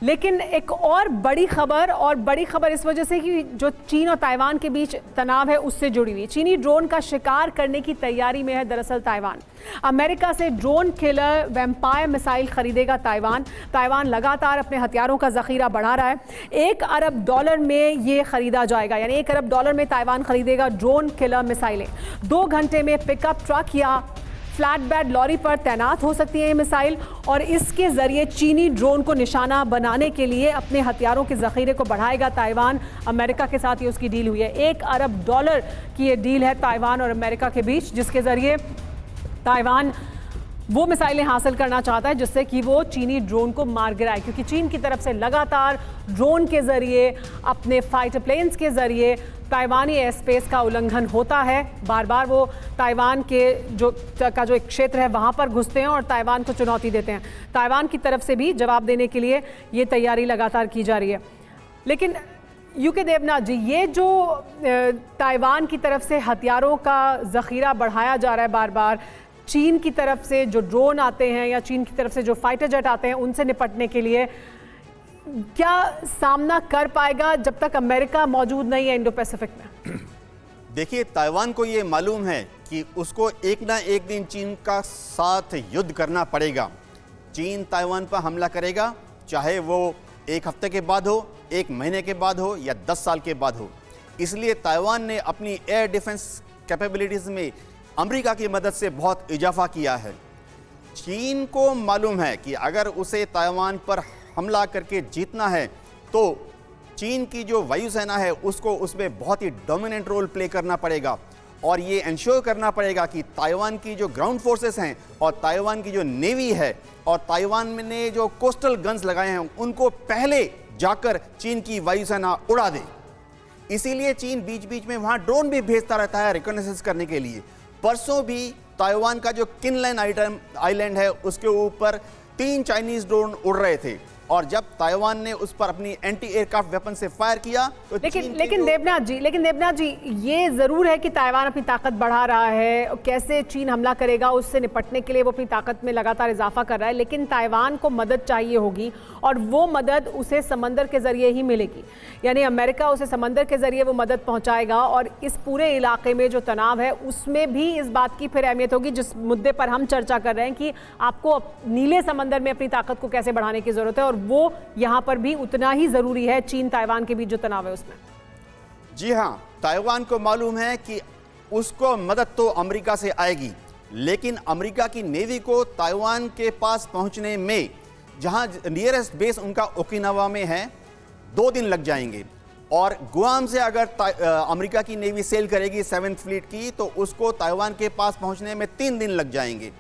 लेकिन एक और बड़ी खबर इस वजह से कि जो चीन और ताइवान के बीच तनाव है उससे जुड़ी हुई। चीनी ड्रोन का शिकार करने की तैयारी में है दरअसल ताइवान। अमेरिका से ड्रोन किलर वेम्पायर मिसाइल खरीदेगा ताइवान लगातार अपने हथियारों का जखीरा बढ़ा रहा है। $1 अरब में ये खरीदा जाएगा, यानी $1 अरब में ताइवान खरीदेगा ड्रोन किलर मिसाइलें। 2 घंटे में पिकअप ट्रक या फ्लैट बेड लॉरी पर तैनात हो सकती है ये मिसाइल, और इसके जरिए चीनी ड्रोन को निशाना बनाने के लिए अपने हथियारों के जखीरे को बढ़ाएगा ताइवान। अमेरिका के साथ ये उसकी डील हुई है। $1 अरब की ये डील है ताइवान और अमेरिका के बीच, जिसके जरिए ताइवान वो मिसाइलें हासिल करना चाहता है जिससे कि वो चीनी ड्रोन को मार गिराए, क्योंकि चीन की तरफ से लगातार ड्रोन के जरिए, अपने फाइटर प्लेन्स के जरिए ताइवानी एयर स्पेस का उल्लंघन होता है। बार बार वो ताइवान के जो एक क्षेत्र है वहाँ पर घुसते हैं और ताइवान को चुनौती देते हैं। ताइवान की तरफ से भी जवाब देने के लिए ये तैयारी लगातार की जा रही है। लेकिन यूके देवनाथ जी, ये जो ताइवान की तरफ से हथियारों का जखीरा बढ़ाया जा रहा है बार बार, चीन की तरफ से जो ड्रोन आते हैं या चीन की तरफ से जो फाइटर जेट आते हैं उनसे निपटने के लिए, क्या सामना कर पाएगा जब तक अमेरिका मौजूद नहीं है इंडो पैसिफिक में? देखिए, ताइवान को ये मालूम है कि उसको एक ना एक दिन चीन का साथ युद्ध करना पड़ेगा। चीन ताइवान पर हमला करेगा, चाहे वो 1 हफ्ते के बाद हो, 1 महीने के बाद हो या 10 साल के बाद हो। इसलिए ताइवान ने अपनी एयर डिफेंस कैपेबिलिटीज़ में अमेरिका की मदद से बहुत इजाफा किया है। चीन को मालूम है कि अगर उसे ताइवान पर हमला करके जीतना है तो चीन की जो वायुसेना है उसको उसमें बहुत ही डोमिनेंट रोल प्ले करना पड़ेगा, और ये इंश्योर करना पड़ेगा कि ताइवान की जो ग्राउंड फोर्सेस हैं और ताइवान की जो नेवी है और ताइवान ने जो कोस्टल गन्स लगाए हैं उनको पहले जाकर चीन की वायुसेना उड़ा दे। इसीलिए चीन बीच बीच में वहाँ ड्रोन भी भेजता रहता है रिकॉग्नाइजेंस करने के लिए। परसों भी ताइवान का जो किनलैन आइलैंड है उसके ऊपर 3 चाइनीज ड्रोन उड़ रहे थे, और जब ताइवान ने उस पर अपनी एंटी एयरक्राफ्ट वेपन से फायर किया तो लेकिन देवनाथ जी ये जरूर है कि ताइवान अपनी ताकत बढ़ा रहा है। कैसे चीन हमला करेगा उससे निपटने के लिए वो अपनी ताकत में लगातार इजाफा कर रहा है, लेकिन ताइवान को मदद चाहिए होगी और वो मदद उसे समंदर के जरिए ही मिलेगी। यानी अमेरिका उसे समंदर के जरिए वो मदद पहुंचाएगा, और इस पूरे इलाके में जो तनाव है उसमें भी इस बात की फिर अहमियत होगी जिस मुद्दे पर हम चर्चा कर रहे हैं कि आपको नीले समंदर में अपनी ताकत को कैसे बढ़ाने की जरूरत है, और वो यहां पर भी उतना ही जरूरी है चीन ताइवान के बीच जो तनाव है उसमें। जी हां, ताइवान को मालूम है कि उसको मदद तो अमेरिका से आएगी, लेकिन अमेरिका की नेवी को ताइवान के पास पहुंचने में, जहां नियरेस्ट बेस उनका ओकिनावा में है, 2 दिन लग जाएंगे, और गुआम से अगर अमेरिका की नेवी सेल करेगी 7th फ्लीट की तो उसको ताइवान के पास पहुंचने में 3 दिन लग जाएंगे।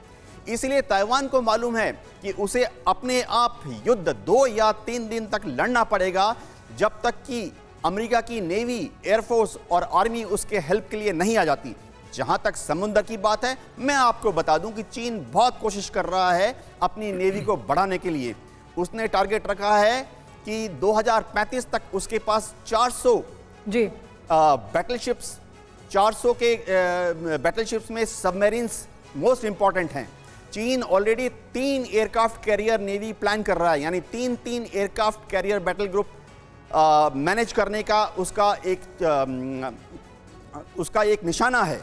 इसलिए ताइवान को मालूम है कि उसे अपने आप युद्ध 2 या 3 दिन तक लड़ना पड़ेगा, जब तक कि अमेरिका की नेवी, एयरफोर्स और आर्मी उसके हेल्प के लिए नहीं आ जाती। जहां तक समुद्र की बात है, मैं आपको बता दूं कि चीन बहुत कोशिश कर रहा है अपनी नेवी को बढ़ाने के लिए। उसने टारगेट रखा है कि 2035 तक उसके पास 400 बैटलशिप्स, 400 के बैटलशिप्स में सबमरीन्स मोस्ट इंपॉर्टेंट हैं। चीन already 3 aircraft carrier navy plan कर रहा है, यानी 3 aircraft carrier battle group manage करने का उसका एक निशाना है।